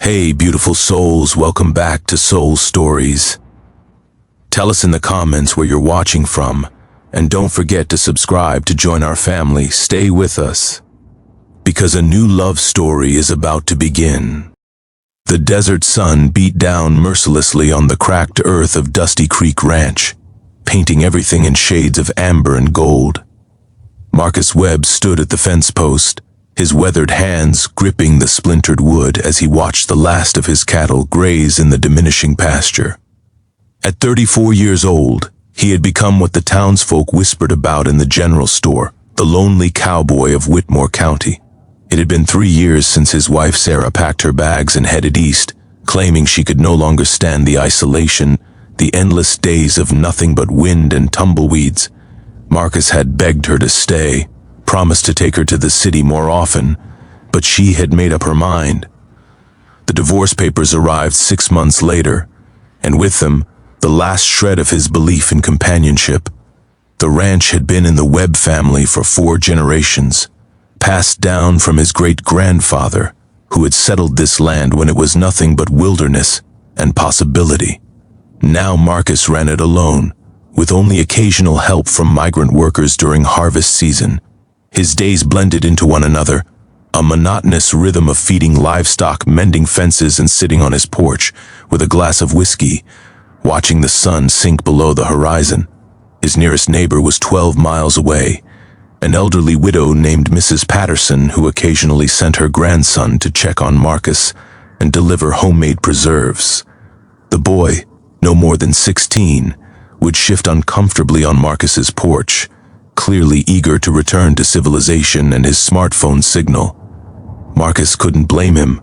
Hey, beautiful souls, welcome back to Soul Stories. Tell us in the comments where you're watching from, and don't forget to subscribe to join our family. Stay with us, because a new love story is about to begin. The desert sun beat down mercilessly on the cracked earth of Dusty Creek Ranch, painting everything in shades of amber and gold. Marcus Webb stood at the fence post, his weathered hands gripping the splintered wood as he watched the last of his cattle graze in the diminishing pasture. At 34 years old, he had become what the townsfolk whispered about in the general store, the lonely cowboy of Whitmore County. It had been 3 years since his wife Sarah packed her bags and headed east, claiming she could no longer stand the isolation, the endless days of nothing but wind and tumbleweeds. Marcus had begged her to stay, promised to take her to the city more often, but she had made up her mind. The divorce papers arrived 6 months later, and with them, the last shred of his belief in companionship. The ranch had been in the Webb family for 4 generations, passed down from his great-grandfather, who had settled this land when it was nothing but wilderness and possibility. Now Marcus ran it alone, with only occasional help from migrant workers during harvest season. His days blended into one another, a monotonous rhythm of feeding livestock, mending fences, and sitting on his porch with a glass of whiskey, watching the sun sink below the horizon. His nearest neighbor was 12 miles away, an elderly widow named Mrs. Patterson, who occasionally sent her grandson to check on Marcus and deliver homemade preserves. The boy, no more than 16, would shift uncomfortably on Marcus's porch, clearly eager to return to civilization and his smartphone signal. Marcus couldn't blame him.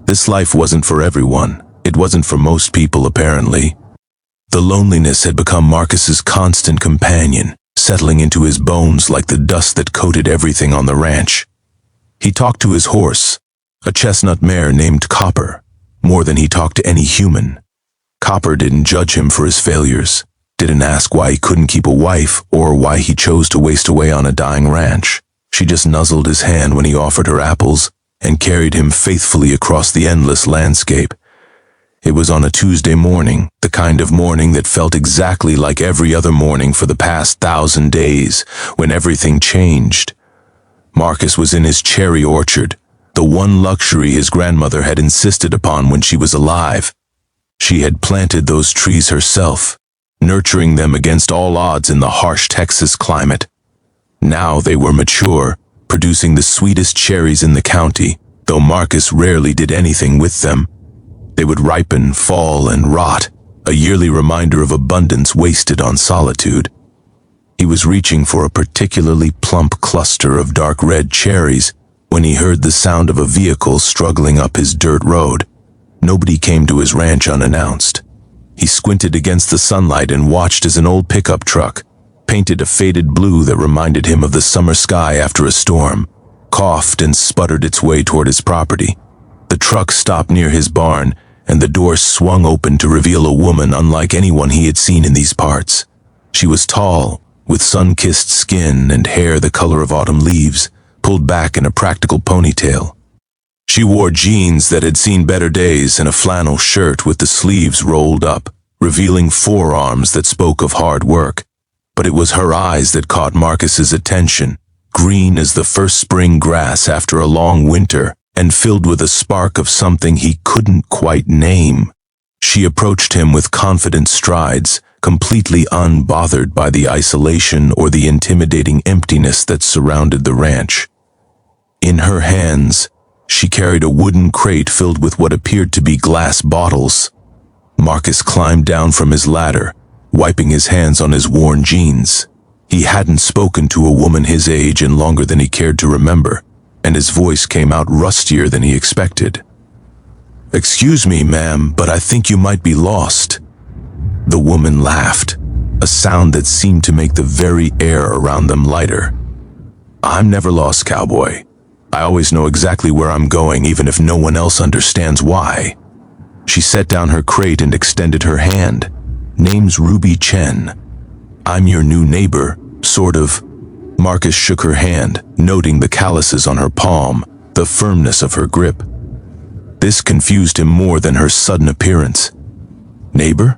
This life wasn't for everyone. It wasn't for most people, apparently. The loneliness had become Marcus's constant companion, settling into his bones like the dust that coated everything on the ranch. He talked to his horse, a chestnut mare named Copper, more than he talked to any human. Copper didn't judge him for his failures, didn't ask why he couldn't keep a wife or why he chose to waste away on a dying ranch. She just nuzzled his hand when he offered her apples and carried him faithfully across the endless landscape. It was on a Tuesday morning, the kind of morning that felt exactly like every other morning for the past 1,000 days, when everything changed. Marcus was in his cherry orchard, the one luxury his grandmother had insisted upon when she was alive. She had planted those trees herself, nurturing them against all odds in the harsh Texas climate. Now they were mature, producing the sweetest cherries in the county, though Marcus rarely did anything with them. They would ripen, fall, and rot, a yearly reminder of abundance wasted on Solitude. He was reaching for a particularly plump cluster of dark red cherries when he heard the sound of a vehicle struggling up his dirt road. Nobody came to his ranch unannounced. He squinted against the sunlight and watched as an old pickup truck, painted a faded blue that reminded him of the summer sky after a storm, coughed and sputtered its way toward his property. The truck stopped near his barn, and the door swung open to reveal a woman unlike anyone he had seen in these parts. She was tall, with sun-kissed skin and hair the color of autumn leaves, pulled back in a practical ponytail. She wore jeans that had seen better days and a flannel shirt with the sleeves rolled up, revealing forearms that spoke of hard work. But it was her eyes that caught Marcus's attention, green as the first spring grass after a long winter, and filled with a spark of something he couldn't quite name. She approached him with confident strides, completely unbothered by the isolation or the intimidating emptiness that surrounded the ranch. In her hands, she carried a wooden crate filled with what appeared to be glass bottles. Marcus climbed down from his ladder, wiping his hands on his worn jeans. He hadn't spoken to a woman his age in longer than he cared to remember, and his voice came out rustier than he expected. "Excuse me, ma'am, but I think you might be lost." The woman laughed, a sound that seemed to make the very air around them lighter. "I'm never lost, cowboy. I always know exactly where I'm going, even if no one else understands why." She set down her crate and extended her hand. "Name's Ruby Chen. I'm your new neighbor, sort of." Marcus shook her hand, noting the calluses on her palm, the firmness of her grip. This confused him more than her sudden appearance. Neighbor?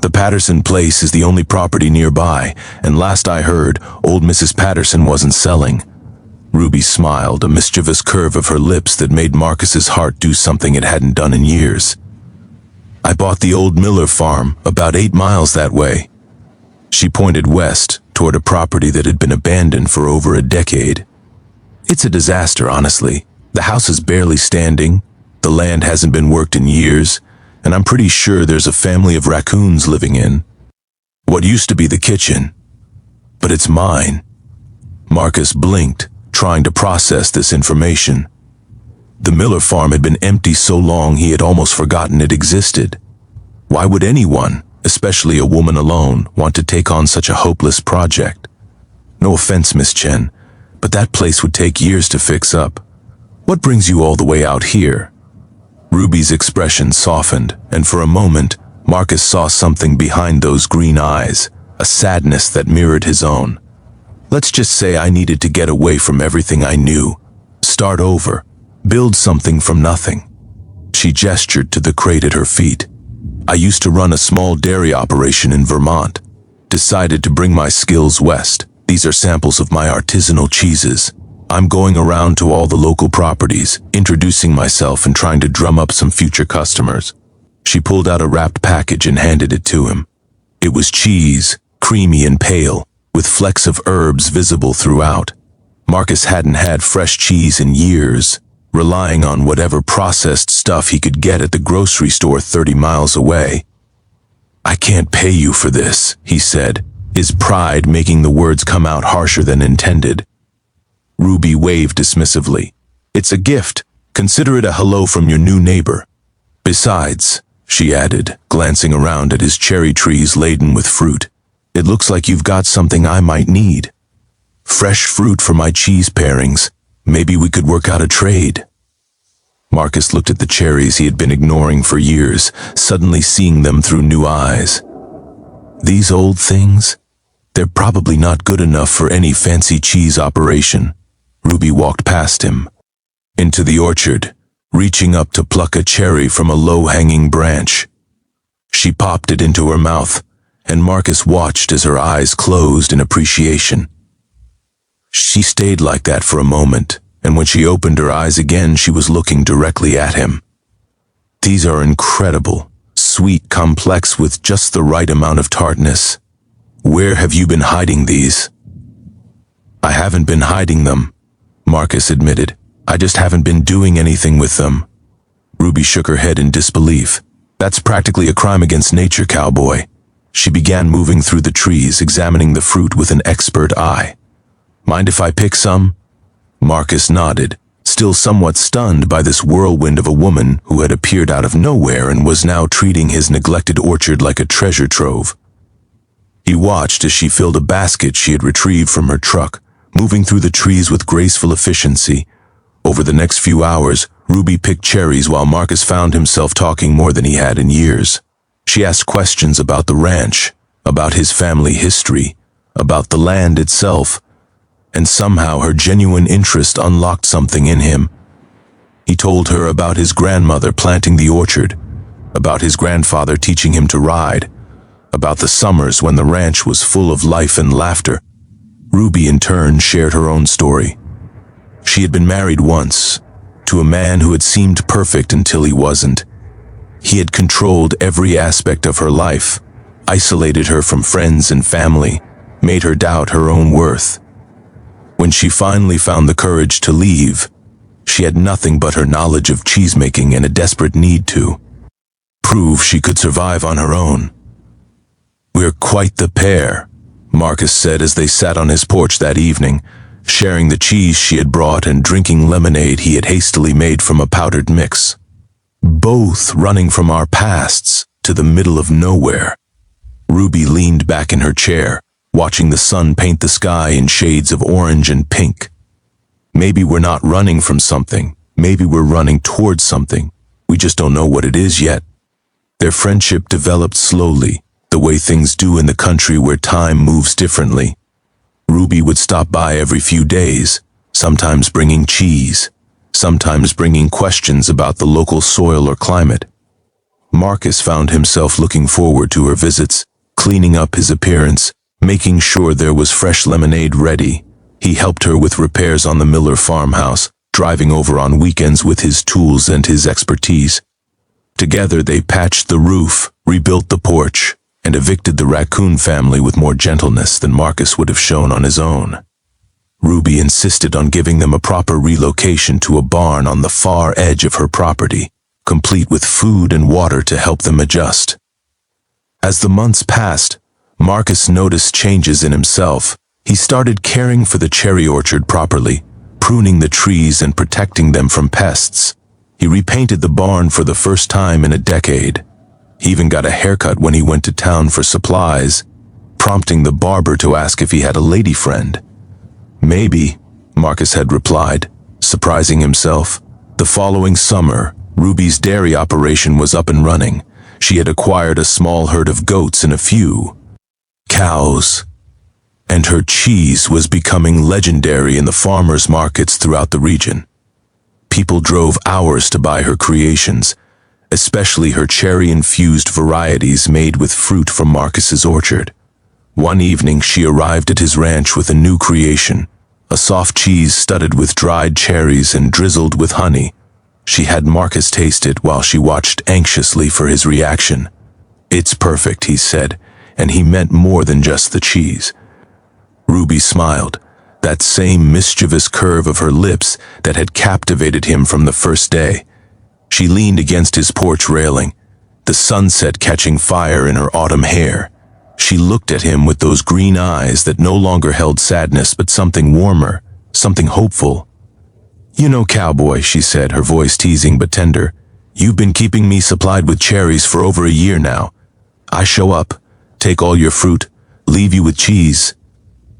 The Patterson place is the only property nearby, and last I heard, old Mrs. Patterson wasn't selling. Ruby smiled, a mischievous curve of her lips that made Marcus's heart do something it hadn't done in years. I bought the old Miller farm, about 8 miles that way. She pointed west, toward a property that had been abandoned for over a decade. It's a disaster, honestly. The house is barely standing, the land hasn't been worked in years, and I'm pretty sure there's a family of raccoons living in what used to be the kitchen. But it's mine. Marcus blinked, trying to process this information. The Miller farm had been empty so long he had almost forgotten it existed. Why would anyone, especially a woman alone, want to take on such a hopeless project? No offense, Miss Chen, but that place would take years to fix up. What brings you all the way out here? Ruby's expression softened, and for a moment, Marcus saw something behind those green eyes, a sadness that mirrored his own. Let's just say I needed to get away from everything I knew, start over, build something from nothing. She gestured to the crate at her feet. I used to run a small dairy operation in Vermont. Decided to bring my skills west. These are samples of my artisanal cheeses. I'm going around to all the local properties, introducing myself and trying to drum up some future customers. She pulled out a wrapped package and handed it to him. It was cheese, creamy and pale, with flecks of herbs visible throughout. Marcus hadn't had fresh cheese in years, relying on whatever processed stuff he could get at the grocery store 30 miles away. I can't pay you for this, he said, his pride making the words come out harsher than intended. Ruby waved dismissively. It's a gift. Consider it a hello from your new neighbor. Besides, she added, glancing around at his cherry trees laden with fruit, it looks like you've got something I might need. Fresh fruit for my cheese pairings. Maybe we could work out a trade. Marcus looked at the cherries he had been ignoring for years, suddenly seeing them through new eyes. These old things? They're probably not good enough for any fancy cheese operation. Ruby walked past him, into the orchard, reaching up to pluck a cherry from a low-hanging branch. She popped it into her mouth, and Marcus watched as her eyes closed in appreciation. She stayed like that for a moment, and when she opened her eyes again, she was looking directly at him. These are incredible, sweet, complex with just the right amount of tartness. Where have you been hiding these? I haven't been hiding them, Marcus admitted. I just haven't been doing anything with them. Ruby shook her head in disbelief. That's practically a crime against nature, Cowboy. She began moving through the trees, examining the fruit with an expert eye. Mind if I pick some? Marcus nodded, still somewhat stunned by this whirlwind of a woman who had appeared out of nowhere and was now treating his neglected orchard like a treasure trove. He watched as she filled a basket she had retrieved from her truck, moving through the trees with graceful efficiency. Over the next few hours, Ruby picked cherries while Marcus found himself talking more than he had in years. She asked questions about the ranch, about his family history, about the land itself, and somehow her genuine interest unlocked something in him. He told her about his grandmother planting the orchard, about his grandfather teaching him to ride, about the summers when the ranch was full of life and laughter. Ruby in turn shared her own story. She had been married once, to a man who had seemed perfect until he wasn't. He had controlled every aspect of her life, isolated her from friends and family, made her doubt her own worth. When she finally found the courage to leave, she had nothing but her knowledge of cheesemaking and a desperate need to prove she could survive on her own. We're quite the pair, Marcus said as they sat on his porch that evening, sharing the cheese she had brought and drinking lemonade he had hastily made from a powdered mix. Both running from our pasts to the middle of nowhere. Ruby leaned back in her chair, watching the sun paint the sky in shades of orange and pink. Maybe we're not running from something. Maybe we're running towards something. We just don't know what it is yet. Their friendship developed slowly, the way things do in the country where time moves differently. Ruby would stop by every few days, sometimes bringing cheese, sometimes bringing questions about the local soil or climate. Marcus found himself looking forward to her visits, cleaning up his appearance, making sure there was fresh lemonade ready. He helped her with repairs on the Miller farmhouse, driving over on weekends with his tools and his expertise. Together they patched the roof, rebuilt the porch, and evicted the raccoon family with more gentleness than Marcus would have shown on his own. Ruby insisted on giving them a proper relocation to a barn on the far edge of her property, complete with food and water to help them adjust. As the months passed, Marcus noticed changes in himself. He started caring for the cherry orchard properly, pruning the trees and protecting them from pests. He repainted the barn for the first time in a decade. He even got a haircut when he went to town for supplies, prompting the barber to ask if he had a lady friend. Maybe, Marcus had replied, surprising himself. The following summer, Ruby's dairy operation was up and running. She had acquired a small herd of goats and a few cows, and her cheese was becoming legendary in the farmers' markets throughout the region. People drove hours to buy her creations, especially her cherry-infused varieties made with fruit from Marcus's orchard. One evening she arrived at his ranch with a new creation, a soft cheese studded with dried cherries and drizzled with honey. She had Marcus taste it while she watched anxiously for his reaction. "It's perfect," he said, and he meant more than just the cheese. Ruby smiled, that same mischievous curve of her lips that had captivated him from the first day. She leaned against his porch railing, the sunset catching fire in her autumn hair. She looked at him with those green eyes that no longer held sadness but something warmer, something hopeful. "You know, Cowboy," she said, her voice teasing but tender, "you've been keeping me supplied with cherries for over a year now. I show up, take all your fruit, leave you with cheese."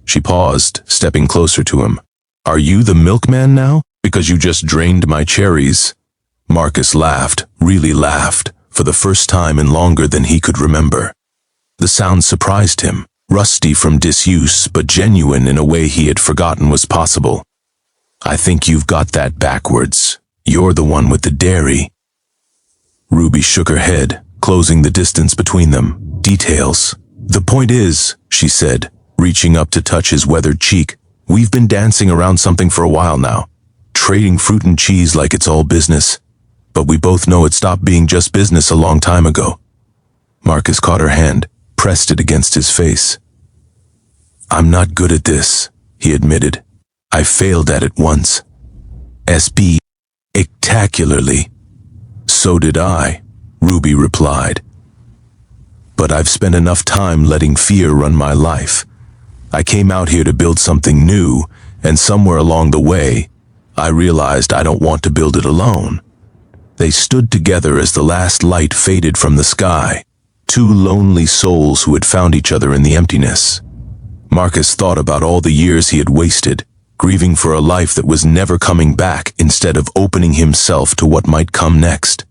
She paused, stepping closer to him. "Are you the milkman now, because you just drained my cherries?" Marcus laughed, really laughed, for the first time in longer than he could remember. The sound surprised him, rusty from disuse but genuine in a way he had forgotten was possible. "I think you've got that backwards. You're the one with the dairy." Ruby shook her head, closing the distance between them. "Details. The point is," she said, reaching up to touch his weathered cheek, "we've been dancing around something for a while now, trading fruit and cheese like it's all business. But we both know it stopped being just business a long time ago." Marcus caught her hand, pressed it against his face. "I'm not good at this," he admitted. "I failed at it once. Spectacularly." "So did I," Ruby replied. "But I've spent enough time letting fear run my life. I came out here to build something new, and somewhere along the way, I realized I don't want to build it alone." They stood together as the last light faded from the sky, two lonely souls who had found each other in the emptiness. Marcus thought about all the years he had wasted, grieving for a life that was never coming back instead of opening himself to what might come next.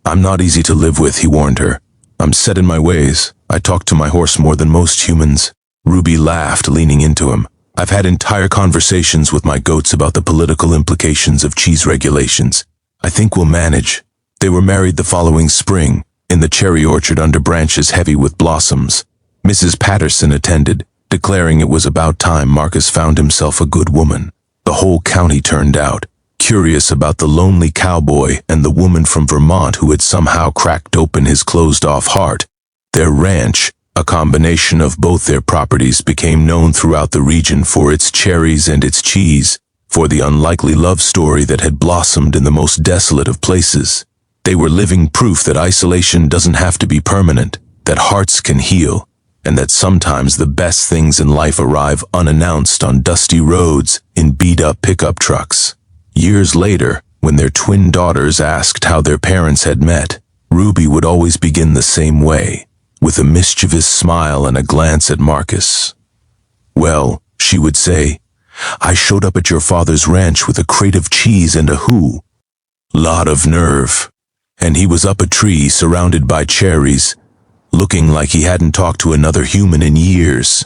"I'm not easy to live with," he warned her. "I'm set in my ways. I talk to my horse more than most humans." Ruby laughed, leaning into him. "I've had entire conversations with my goats about the political implications of cheese regulations. I think we'll manage." They were married the following spring, in the cherry orchard under branches heavy with blossoms. Mrs. Patterson attended, declaring it was about time Marcus found himself a good woman. The whole county turned out, curious about the lonely cowboy and the woman from Vermont who had somehow cracked open his closed-off heart. Their ranch, a combination of both their properties, became known throughout the region for its cherries and its cheese, for the unlikely love story that had blossomed in the most desolate of places. They were living proof that isolation doesn't have to be permanent, that hearts can heal, and that sometimes the best things in life arrive unannounced on dusty roads in beat-up pickup trucks. Years later, when their twin daughters asked how their parents had met, Ruby would always begin the same way, with a mischievous smile and a glance at Marcus. "Well," she would say, "I showed up at your father's ranch with a crate of cheese and a who. Lot of nerve. And he was up a tree surrounded by cherries, looking like he hadn't talked to another human in years."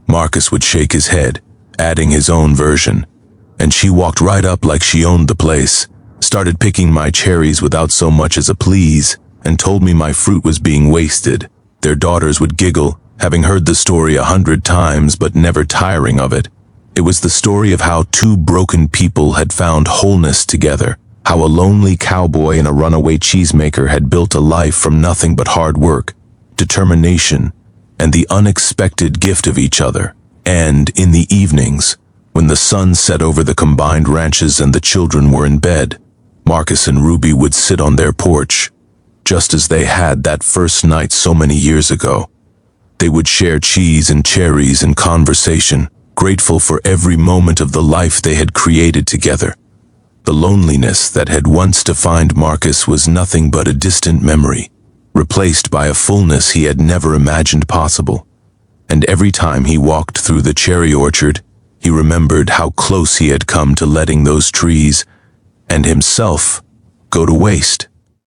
Marcus would shake his head, adding his own version. and she walked right up like she owned the place, started picking my cherries without so much as a please, and told me my fruit was being wasted. Their daughters would giggle, having heard the story 100 times but never tiring of it. It was the story of how two broken people had found wholeness together, how a lonely cowboy and a runaway cheesemaker had built a life from nothing but hard work, determination, and the unexpected gift of each other. And in the evenings, when the sun set over the combined ranches and the children were in bed, Marcus and Ruby would sit on their porch, just as they had that first night so many years ago. They would share cheese and cherries and conversation, grateful for every moment of the life they had created together. The loneliness that had once defined Marcus was nothing but a distant memory, replaced by a fullness he had never imagined possible. And every time he walked through the cherry orchard, he remembered how close he had come to letting those trees and himself go to waste.